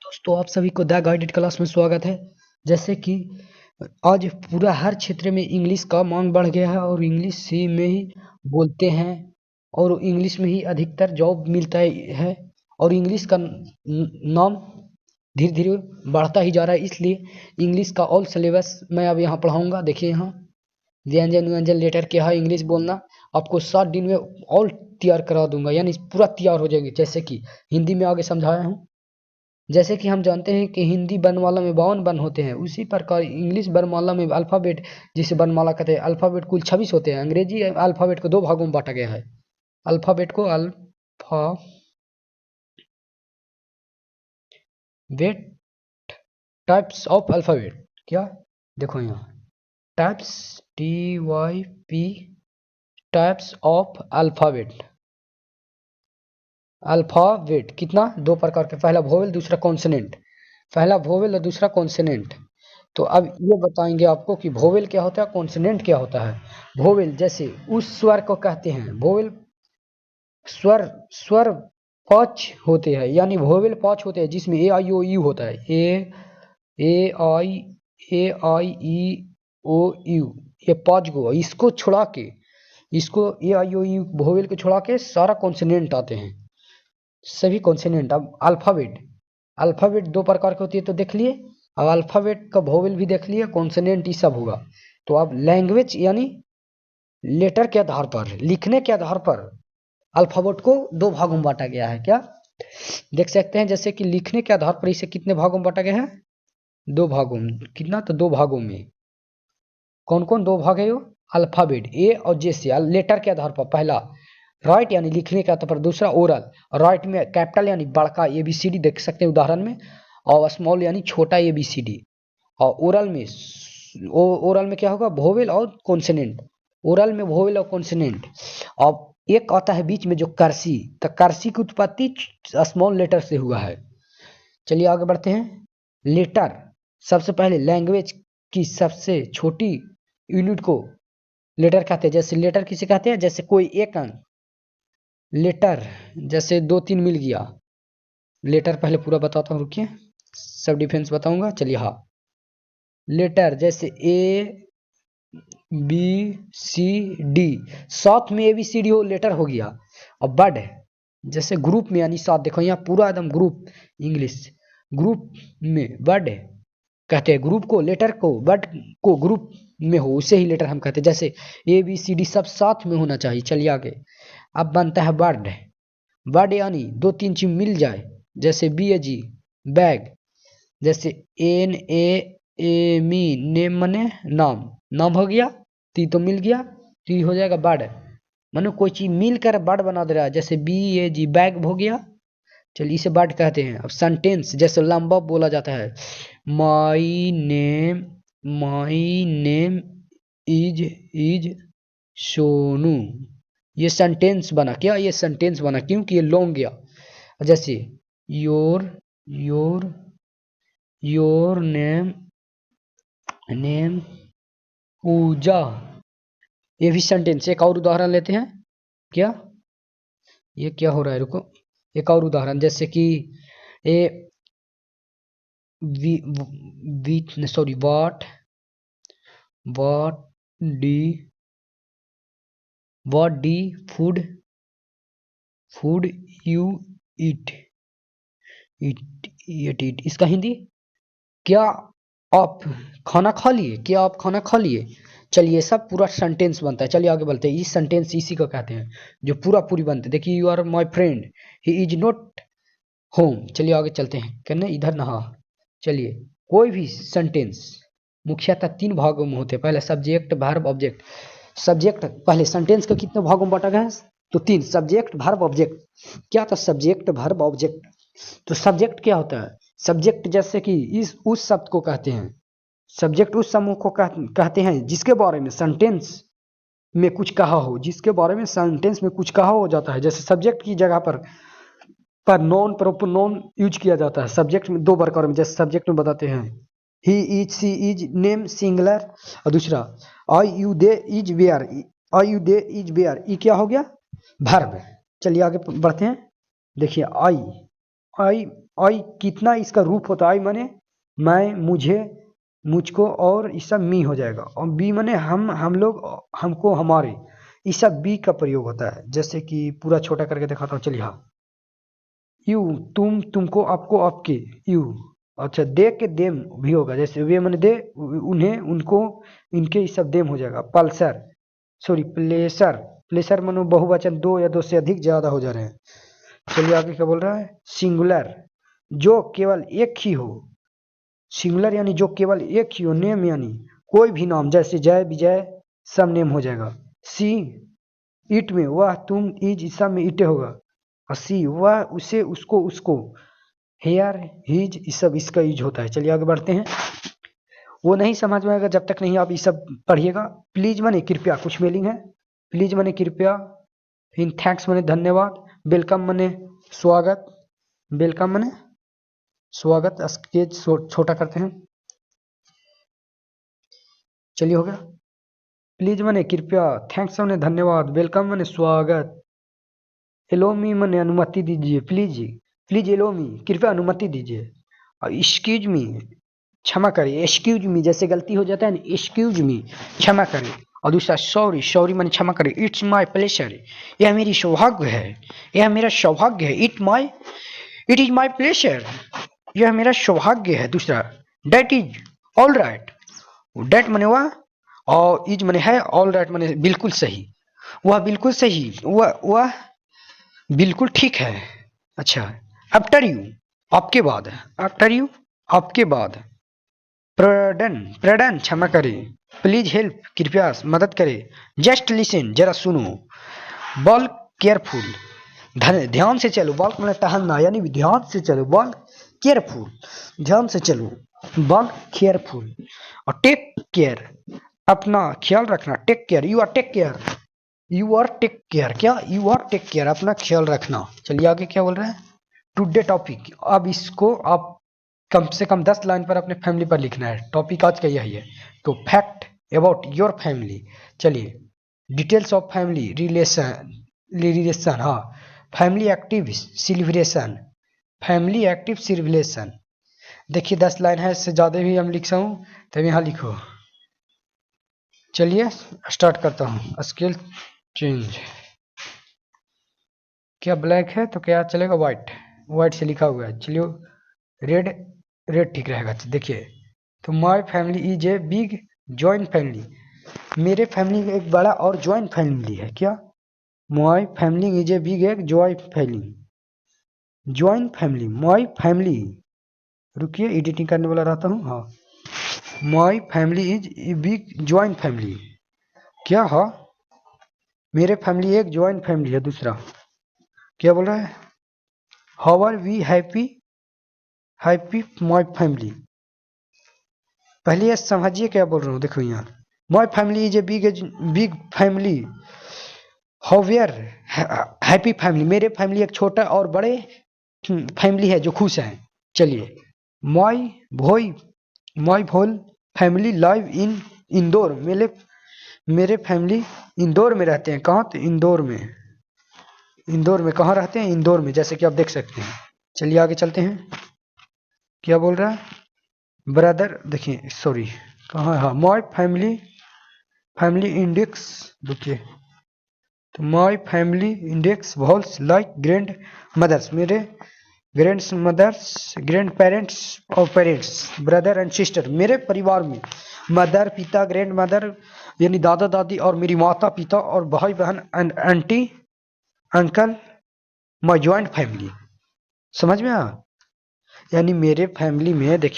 दोस्तों आप सभी को द गाइडेड क्लास में स्वागत है। जैसे कि आज पूरा हर क्षेत्र में इंग्लिश का मांग बढ़ गया है और इंग्लिश ही में ही बोलते हैं और इंग्लिश में ही अधिकतर जॉब मिलता है और इंग्लिश का नाम धीरे धीरे बढ़ता ही जा रहा है। इसलिए इंग्लिश का ऑल सिलेबस मैं अब यहाँ पढ़ाऊंगा। देखिए यहाँ व्यंजन व्यंजन लेटर क्या है इंग्लिश बोलना, आपको 7 दिन में ऑल तैयार करा दूंगा, यानी पूरा तैयार हो जाएंगे। जैसे कि हिंदी में आगे समझाया हूँ। जैसे कि हम जानते हैं कि हिंदी वर्णमाला में 52 वर्ण होते हैं, उसी प्रकार इंग्लिश वर्णमाला में अल्फ़ाबेट, जिसे वर्णमाला कहते हैं, अल्फ़ाबेट कुल 26 होते हैं। अंग्रेजी अल्फ़ाबेट को 2 भागों में बांटा गया है। अल्फ़ाबेट को अल्फ़ाबेट टाइप्स ऑफ अल्फ़ाबेट, क्या देखो यहाँ types TYP types of alphabet. Alphabet कितना 2 प्रकार के, पहला वोवेल दूसरा कॉन्सोनेंट, पहला वोवेल और दूसरा कॉन्सोनेंट। तो अब ये बताएंगे आपको कि वोवेल क्या होता है, कॉन्सोनेंट क्या होता है। वोवेल जैसे उस स्वर को कहते हैं, वोवेल स्वर स्वर 5 होते हैं, यानी वोवेल 5 होते हैं, जिसमें A I O U होता है। A I E O U, ये 5 गो। इसको छुड़ा के, इसको A I O U vowel को छुड़ा के सारा कॉन्सोनेंट आते हैं, सभी कॉन्सोनेंट। अब अल्फ़ाबेट 2 प्रकार की होती है, तो देख लिए। अब अल्फ़ाबेट का वोवेल भी देख लिए, कॉन्सोनेंट ये सब होगा। तो अब लैंग्वेज यानी लेटर के आधार पर, लिखने के आधार पर अल्फ़ाबेट को 2 भागों में बांटा गया है। क्या देख सकते हैं, जैसे कि लिखने के आधार पर इसे कितने भागों में बांटा गया है, 2 भागों में। कितना, तो 2 भागों में। कौन कौन 2 भाग है वो, अल्फ़ाबेट ए और जे से, लेटर के आधार पर। पहला राइट यानी लिखने के आधार पर, दूसरा ओरल। राइट में कैपिटल यानी बड़का ABCD देख सकते हैं उदाहरण में, और स्मॉल यानी छोटा ABCD। और ओरल में क्या होगा, वोवेल और कॉन्सोनेंट। ओरल में वोवेल और कॉन्सोनेंट। अब एक आता है बीच में जो कर्सी, तो कर्सी की उत्पत्ति स्मॉल लेटर से हुआ है। चलिए आगे बढ़ते हैं। लेटर, सबसे पहले लैंग्वेज की सबसे छोटी यूनिट को लेटर कहते हैं। जैसे लेटर किसे कहते हैं, जैसे कोई एक अंक लेटर, जैसे 2-3 मिल गया। लेटर पहले पूरा बताता हूँ, रुकिए, सब डिफरेंस बताऊंगा। चलिए हाँ, लेटर जैसे ABCD, साथ में ABCD हो, लेटर हो गया। अब वर्ड जैसे ग्रुप में, यानी साथ, देखो यहाँ पूरा एकदम ग्रुप, इंग्लिश ग्रुप में वर्ड कहते हैं। ग्रुप को, लेटर को, वर्ड को ग्रुप में हो उसे ही लेटर हम कहते हैं। जैसे ABCD सब साथ में होना चाहिए। चलिए आगे। अब बनता है वर्ड। वर्ड यानी 2-3 चीज मिल जाए, जैसे BAG बैग, जैसे NAME नेम मने नाम, नाम हो गया, ती तो मिल गया, तो ये हो जाएगा वर्ड। मानो कोई चीज मिलकर वर्ड बना दे रहा है, जैसे BAG बैग हो गया। चलिए इसे वर्ड कहते हैं। अब सेंटेंस, जैसे लंबा बोला जाता है, माई नेम इज सोनू, ये सेंटेंस बना। क्या ये सेंटेंस बना, क्योंकि ये लॉन्ग गया। जैसे योर नेम पूजा, ये भी सेंटेंस। एक और उदाहरण लेते हैं। क्या ये क्या हो रहा है, रुको, एक और उदाहरण, जैसे कि what D food you eat, इसका हिंदी, क्या आप खाना खा लिए, क्या आप खाना खा लिए। चलिए सब पूरा सेंटेंस बनता है। चलिए आगे बढ़ते हैं। इस सेंटेंस इसी को कहते हैं जो पूरा पूरी बनते हैं। देखिए, you are my friend, he is not home. चलिए आगे चलते हैं, कहने इधर नहा। चलिए, कोई भी सेंटेंस मुख्यतः 3 भागों में होते हैं। पहले सब्जेक्ट, वर्ब, ऑब्जेक्ट। सब्जेक्ट, पहले सेंटेंस का कितने भागों में बांटा गया है, तो 3, सब्जेक्ट, वर्ब, ऑब्जेक्ट। क्या था सब्जेक्ट, वर्ब, ऑब्जेक्ट। तो सब्जेक्ट क्या होता है, सब्जेक्ट जैसे कि उस शब्द को कहते हैं। सब्जेक्ट उस समूह को कहते हैं जिसके बारे में सेंटेंस में कुछ कहा हो, जिसके बारे में सेंटेंस में कुछ कहा हो जाता है। जैसे सब्जेक्ट की जगह पर नॉन, प्रोनाउन यूज किया जाता है। सब्जेक्ट में 2 प्रकार में, जैसे सब्जेक्ट में बताते हैं, he is, she is, name singular, और दूसरा आई यू दे इज वेयर, ये क्या हो गया, वर्ब। चलिए आगे बढ़ते हैं। देखिए, आई आई कितना इसका रूप होता है, आई माने मैं, मुझे, मुझको, और इस सब मी हो जाएगा। और बी माने हम लोग, हमको, हमारे, इस सब बी का प्रयोग होता है। जैसे कि पूरा छोटा करके दिखाता हूँ, चलिए। हाँ, यू, तुम, तुमको, आपको, आपके, यू। अच्छा, दे के देम भी होगा, जैसे वे माने दे, उन्हें, उनको, इनके, इस सब देम हो जाएगा। पल्सर, सॉरी प्लेसर, प्लेसर मानो बहुवचन, दो या दो से अधिक ज्यादा हो जा रहे हैं। चलिए आगे क्या बोल रहा है। सिंगुलर, जो केवल एक ही हो, सिंगुलर यानी जो केवल एक ही हो। नेम यानी कोई भी नाम, जैसे जय, विजय, सब नेम हो जाएगा। सी, इट में वह, तुम, इज, इस सब में इटे होगा। और सी, वह, उसे, उसको, उसको। हेयर, हिज, इस सब इसका यूज होता है। चलिए आगे बढ़ते हैं। वो नहीं समझ में आएगा जब तक नहीं आप ये सब पढ़िएगा। प्लीज माने कृपया, कुछ मीनिंग है। प्लीज माने कृपया, फिर थैंक्स माने धन्यवाद, वेलकम माने स्वागत, वेलकम माने स्वागत। स्केच छोटा करते हैं। चलिए हो गया। प्लीज माने कृपया, थैंक्स माने धन्यवाद, वेलकम माने स्वागत, एलो मी माने अनुमति दीजिए, प्लीज, प्लीज एलो मी, कृपया अनुमति दीजिए। और एक्सक्यूज मी, क्षमा करिए। एक्सक्यूज मी जैसे गलती हो जाता है ना, एक्सक्यूज मी, क्षमा करें। और दूसरा सॉरी, सॉरी माने क्षमा करें। इट्स माय प्लेजर, यह मेरी सौभाग्य है, यह मेरा सौभाग्य है। इट इज माय प्लेजर, यह मेरा सौभाग्य है। दूसरा, that is all right, that माने वह, और इज माने है, ऑल राइट माने बिल्कुल सही, वह बिल्कुल सही, वह बिल्कुल ठीक है। अच्छा, आफ्टर यू, आपके बाद, आफ्टर यू, आपके बाद। प्रडन, प्रडन क्षमा करें। प्लीज हेल्प, कृपया मदद करें। जस्ट लिसन, जरा सुनो। बॉल केयरफुल, ध्यान से चलो। बॉल मैंने टहलना, यानी ध्यान से चलो। बॉल केयरफुल, ध्यान से चलो। Ball careful. और टेक केयर, अपना ख्याल रखना। Take care, you are take care, you are take care, क्या, यू आर टेक केयर, अपना ख्याल रखना। चलिए आगे क्या बोल रहे हैं। टुडे टॉपिक, अब इसको आप कम से कम 10 लाइन पर अपने फैमिली पर लिखना है। टॉपिक आज का यही है। तो फैक्ट अबाउट योर फैमिली। चलिए, details of family relation, relation, हाँ, family active celebration, family active celebration. देखिए 10 लाइन है, इससे ज़्यादा भी हम लिख सकूँ, तब यहाँ लिखो। चलिए स्टार्ट करता हूँ। स्केल चेंज, क्या ब्लैक है तो क्या चलेगा, वाइट, वाइट से लिखा हुआ है। चलिए रेड, रेड ठीक रहेगा। देखिए, तो my family is a big joint family, मेरे फैमिली एक बड़ा और जॉइंट फैमिली है। क्या, my family is a big एक joint family, joint family, my family. रुकिए एडिटिंग करने वाला रहता हूँ। हाँ, my family is a big joint family. क्या, हाँ, मेरे फैमिली एक जॉइंट फैमिली है। दूसरा क्या बोल रहा है, how are we happy, happy my family. पहले ये समझिए क्या बोल रहा हूँ। देखो यहाँ, my family is a big family, however happy family, मेरे फैमिली एक छोटा और बड़े फैमिली है जो खुश है। चलिए, my boy, my whole family live in Indore, मेरे फैमिली इंदौर में रहते हैं। कहाँ, तो इंदौर में, इंदौर में कहाँ रहते हैं, इंदौर में, जैसे कि आप देख सकते हैं। चलिए आगे चलते हैं। क्या बोल रहा है, ब्रदर, देखिए सॉरी कहाँ है, हाँ, माय फैमिली, फैमिली इंडेक्स, देखिए, तो my family index walls like grandmothers, मेरे ग्रैंड मदर्स, ग्रैंड पेरेंट्स और पेरेंट्स, ब्रदर एंड सिस्टर, मेरे परिवार में मदर, पिता, ग्रैंड मदर यानी दादा दादी, और मेरी माता पिता और भाई बहन and aunty uncle, my joint family. समझ में आया, यानी मेरे फैमिली में देखिए